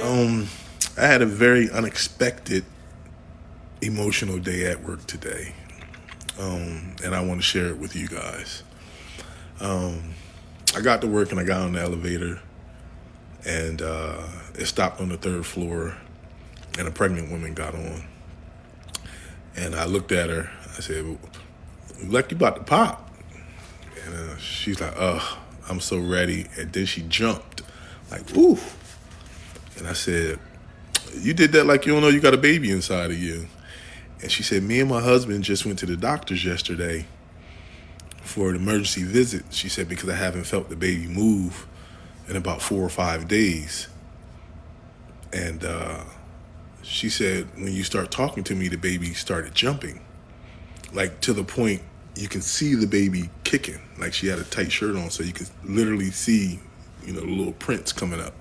Um, I had a very unexpected emotional day at work today, and I want to share it with you guys. Um, I got to work and I got on the elevator, and it stopped on the third floor, and a pregnant woman got on. And I looked at her. I said, "Like you about to pop?" And she's like, "Ugh, I'm so ready." And then she jumped, like, "Ooh!" And I said, "You did that like you don't know you got a baby inside of you." And she said, "Me and my husband just went to the doctor's yesterday for an emergency visit." She said, "Because I haven't felt the baby move in about 4 or 5 days." And she said, "When you start talking to me, the baby started jumping, like to the point you can see the baby kicking. Like she had a tight shirt on, so you could literally see, the little prints coming up."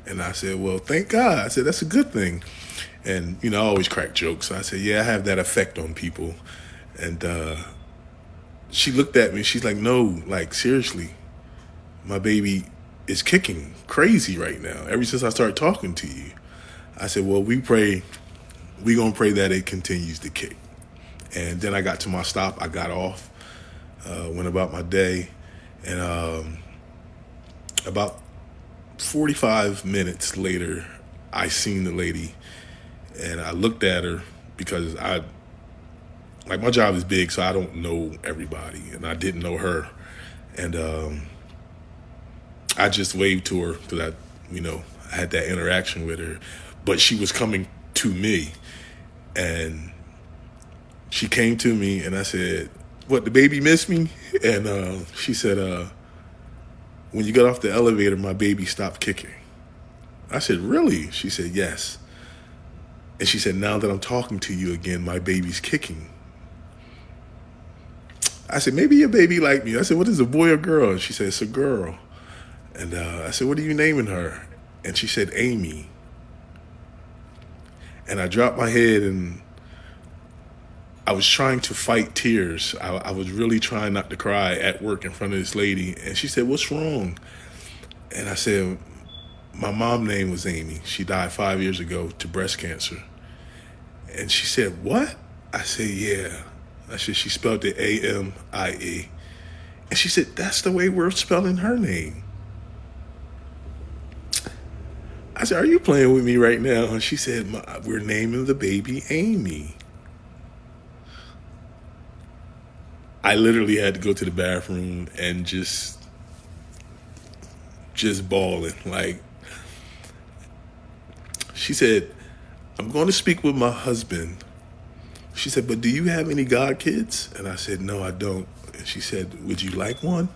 And I said, "Well, thank God." I said, "That's a good thing." And, I always crack jokes. So I said, "Yeah, I have that effect on people." And she looked at me. She's like, "No, like, seriously, my baby is kicking crazy right now, ever since I started talking to you." I said, "Well, we going to pray that it continues to kick." And then I got to my stop. I got off, went about my day. And about 45 minutes later, I seen the lady, and I looked at her because my job is big, so I don't know everybody, and I didn't know her. And I just waved to her because I had that interaction with her, but she was coming to me, and she came to me, and I said, "What, the baby miss me?" And she said, "When you got off the elevator, my baby stopped kicking." I said, "Really?" She said, "Yes." And she said, "Now that I'm talking to you again, my baby's kicking." I said, "Maybe your baby like me." I said, "What is, a boy or girl?" And she said, "It's a girl." And I said, "What are you naming her?" And she said, "Amy." And I dropped my head, and I was trying to fight tears. I was really trying not to cry at work in front of this lady. And she said, "What's wrong?" And I said, "My mom's name was Amy. She died 5 years ago to breast cancer." And she said, "What?" I said, "Yeah." I said, "She spelled it Amie." And she said, "That's the way we're spelling her name." I said, "Are you playing with me right now?" And she said, "We're naming the baby Amy." I literally had to go to the bathroom and just bawling. Like, she said, "I'm going to speak with my husband." She said, "But do you have any god kids?" And I said, "No, I don't." And she said, "Would you like one?"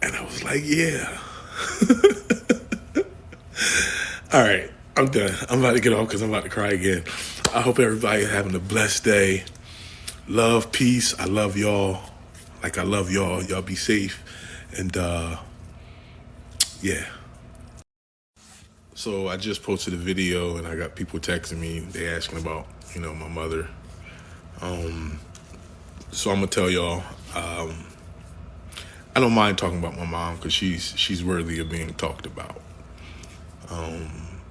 And I was like, "Yeah." All right, I'm done. I'm about to get off because I'm about to cry again. I hope everybody having a blessed day. Love, peace. I love y'all. Like I love y'all. Y'all be safe. And yeah. So I just posted a video, and I got people texting me. They asking about, my mother. So I'm gonna tell y'all, I don't mind talking about my mom because she's worthy of being talked about.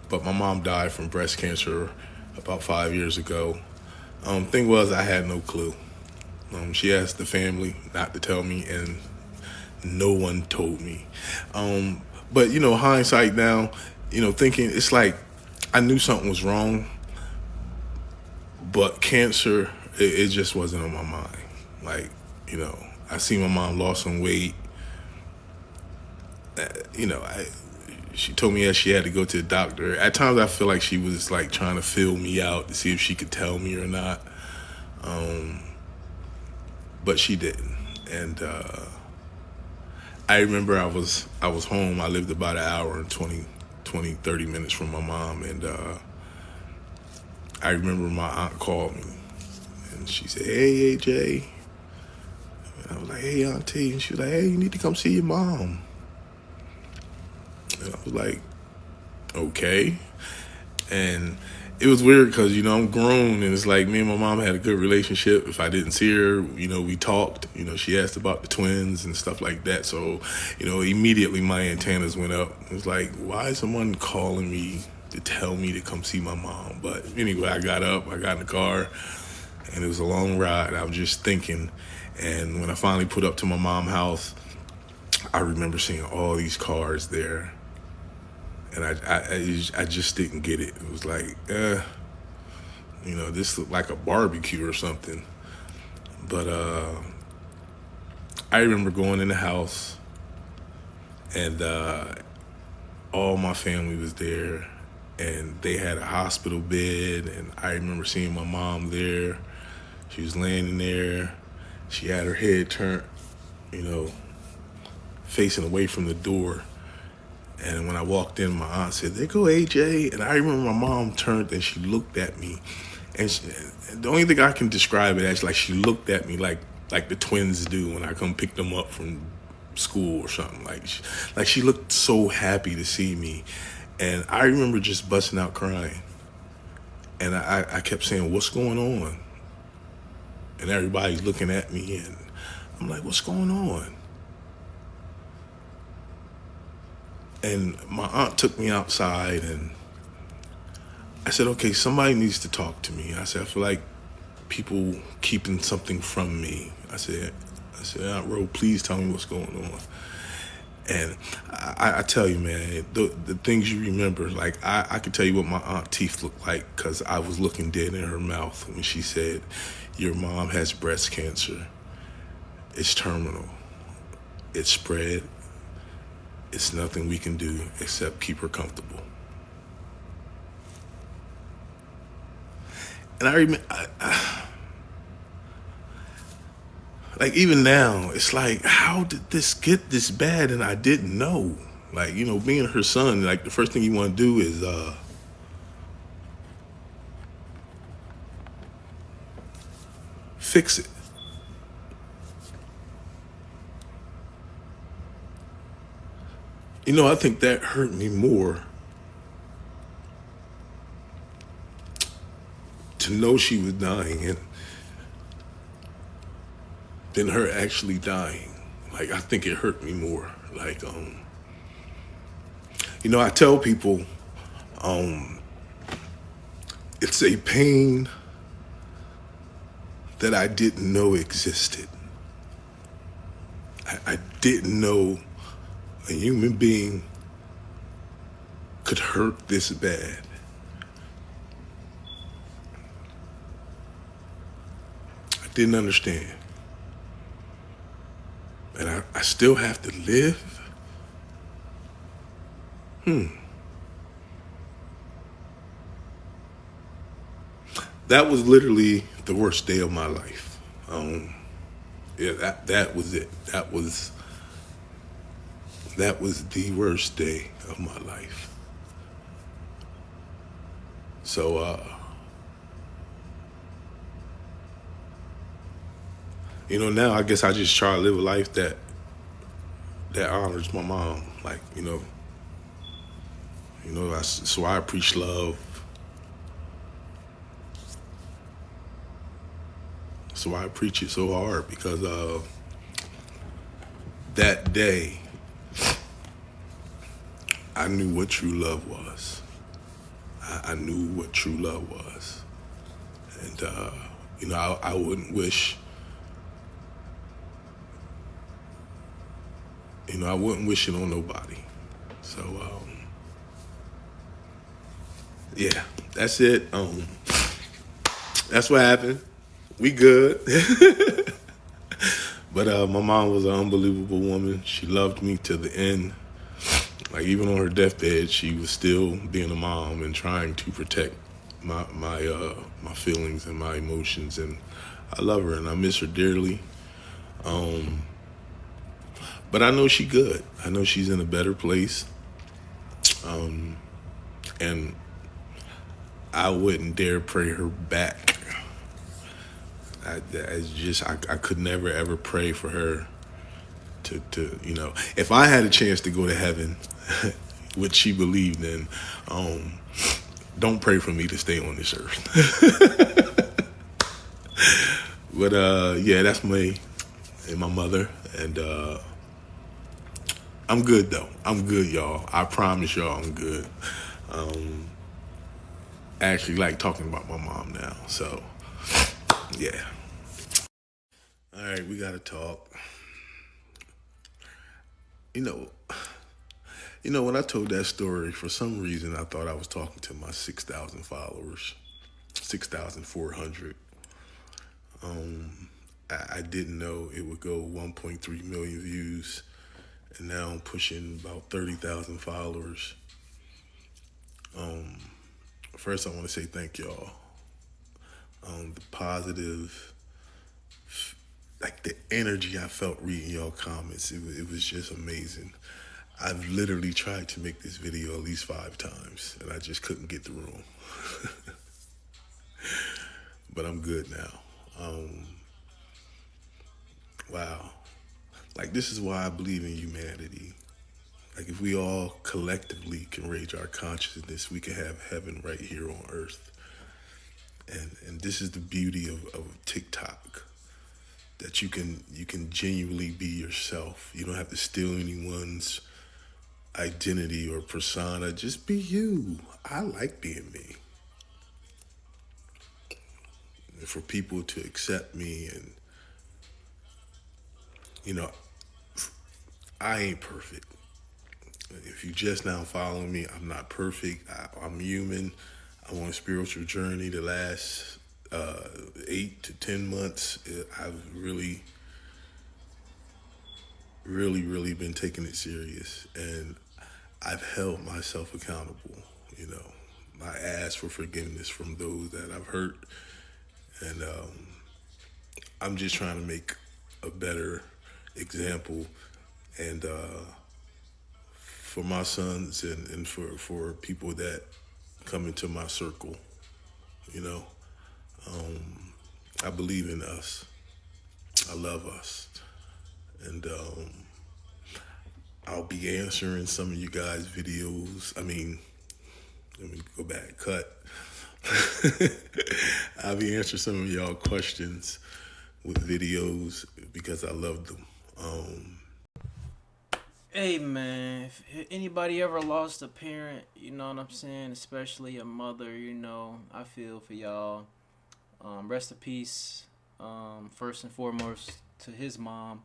But my mom died from breast cancer about 5 years ago. Thing was, I had no clue. She asked the family not to tell me, and no one told me. But hindsight now, thinking, it's like I knew something was wrong, but cancer, it just wasn't on my mind. Like, I see my mom lost some weight. You know, I, she told me that she had to go to the doctor. At times, I feel like she was like trying to feel me out to see if she could tell me or not. But she didn't. And I remember I was home. I lived about an hour and 30 minutes from my mom. And I remember my aunt called me, and she said, "Hey, AJ." And I was like, "Hey, Auntie." And she was like, "Hey, you need to come see your mom." And I was like, "Okay." And it was weird because I'm grown, and it's like me and my mom had a good relationship. If I didn't see her, we talked. She asked about the twins and stuff like that. So immediately my antennas went up. It was like, why is someone calling me to tell me to come see my mom? But anyway, I got up, I got in the car, and it was a long ride. I was just thinking, and when I finally put up to my mom's house, I remember seeing all these cars there, and I just didn't get it. It was like, this looked like a barbecue or something. But I remember going in the house, and all my family was there, and they had a hospital bed, and I remember seeing my mom there. She was laying in there. She had her head turned, facing away from the door. And when I walked in, my aunt said, "There go AJ." And I remember my mom turned and she looked at me. And the only thing I can describe it as, like, she looked at me like the twins do when I come pick them up from school or something. Like she looked so happy to see me. And I remember just busting out crying. And I kept saying, "What's going on?" And everybody's looking at me, and I'm like, "What's going on?" And my aunt took me outside, and I said, "Okay, somebody needs to talk to me." I said, "I feel like people keeping something from me." I said, "Aunt Ro, please tell me what's going on." And I tell you, man, the things you remember, like I could tell you what my aunt's teeth looked like because I was looking dead in her mouth when she said, "Your mom has breast cancer. It's terminal. It's spread. It's nothing we can do except keep her comfortable." And I remember, like, even now, it's like, how did this get this bad and I didn't know? Like, being her son, like, the first thing you want to do is fix it. I think that hurt me more to know she was dying and than her actually dying. Like, I think it hurt me more. Like, I tell people, it's a pain that I didn't know existed. I didn't know a human being could hurt this bad. I didn't understand. And I still have to live? That was literally the worst day of my life. That was it. That was the worst day of my life. So, now I guess I just try to live a life that honors my mom. Like, so I preach love. So I preach it so hard because that day I knew what true love was. I knew what true love was. And, I wouldn't wish, I wouldn't wish it on nobody. So, yeah, that's it. That's what happened. We good. But my mom was an unbelievable woman. She loved me to the end. Like, even on her deathbed, she was still being a mom and trying to protect my feelings and my emotions. And I love her and I miss her dearly. But I know she's good. I know she's in a better place. And I wouldn't dare pray her back. I could never ever pray for her to if I had a chance to go to heaven, which she believed in, Don't pray for me to stay on this earth. But yeah, that's me and my mother, and I'm good though. I'm good, y'all. I promise y'all, I'm good. I actually like talking about my mom now, so yeah. All right, we gotta talk. You know, when I told that story, for some reason, I thought I was talking to my 6,000 followers, 6,400. I didn't know it would go 1.3 million views, and now I'm pushing about 30,000 followers. First, I want to say thank y'all. The positive, like the energy I felt reading y'all comments, it was just amazing. I've literally tried to make this video at least 5 times, and I just couldn't get through them. But I'm good now. Wow. Like, this is why I believe in humanity. Like, if we all collectively can raise our consciousness, we can have heaven right here on earth. And this is the beauty of TikTok. That you can genuinely be yourself. You don't have to steal anyone's identity or persona. Just be you. I like being me. And for people to accept me, and you know, I ain't perfect. If you just now following me, I'm not perfect. I'm human. I'm on a spiritual journey the last 8 to 10 months. I've really been taking it serious, and I've held myself accountable. You know, I ask for forgiveness from those that I've hurt, and I'm just trying to make a better example, and for my sons, and for people that come into my circle. You know, I believe in us. I love us, and I'll be answering some of you guys' videos. I mean, let me go back. Cut. I'll be answering some of y'all questions with videos because I love them. Hey man, if anybody ever lost a parent, you know what I'm saying, especially a mother, I feel for y'all. Rest in peace. First and foremost to his mom.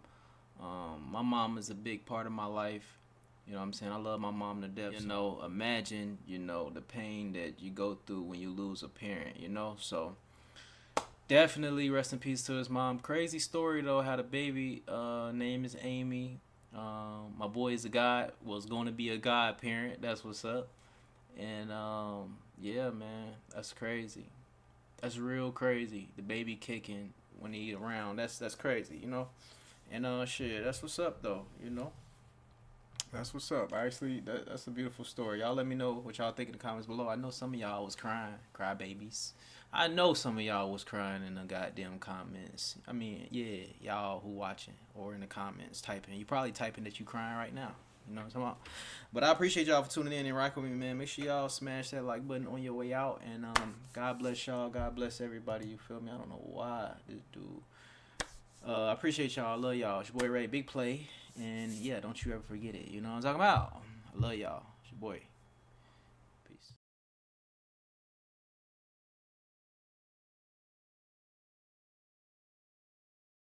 My mom is a big part of my life. You know what I'm saying? I love my mom to death. Imagine, the pain that you go through when you lose a parent. So definitely rest in peace to his mom. Crazy story though, had a baby, name is Amy. My boy is a god, was going to be a godparent. That's what's up. And yeah, man, that's crazy. That's real crazy. The baby kicking when he around. That's crazy. And shit, that's what's up though. That's what's up. Actually, that's a beautiful story. Y'all let me know what y'all think in the comments below. I know some of y'all was crying, cry babies. I know some of y'all was crying in the goddamn comments. I mean, yeah, y'all who watching or in the comments typing. You probably typing that you crying right now. You know what I'm talking about? But I appreciate y'all for tuning in and rocking with me, man. Make sure y'all smash that like button on your way out. And God bless y'all. God bless everybody. You feel me? I don't know why this dude. I appreciate y'all. I love y'all. It's your boy Ray, big play. And yeah, don't you ever forget it. You know what I'm talking about? I love y'all. It's your boy.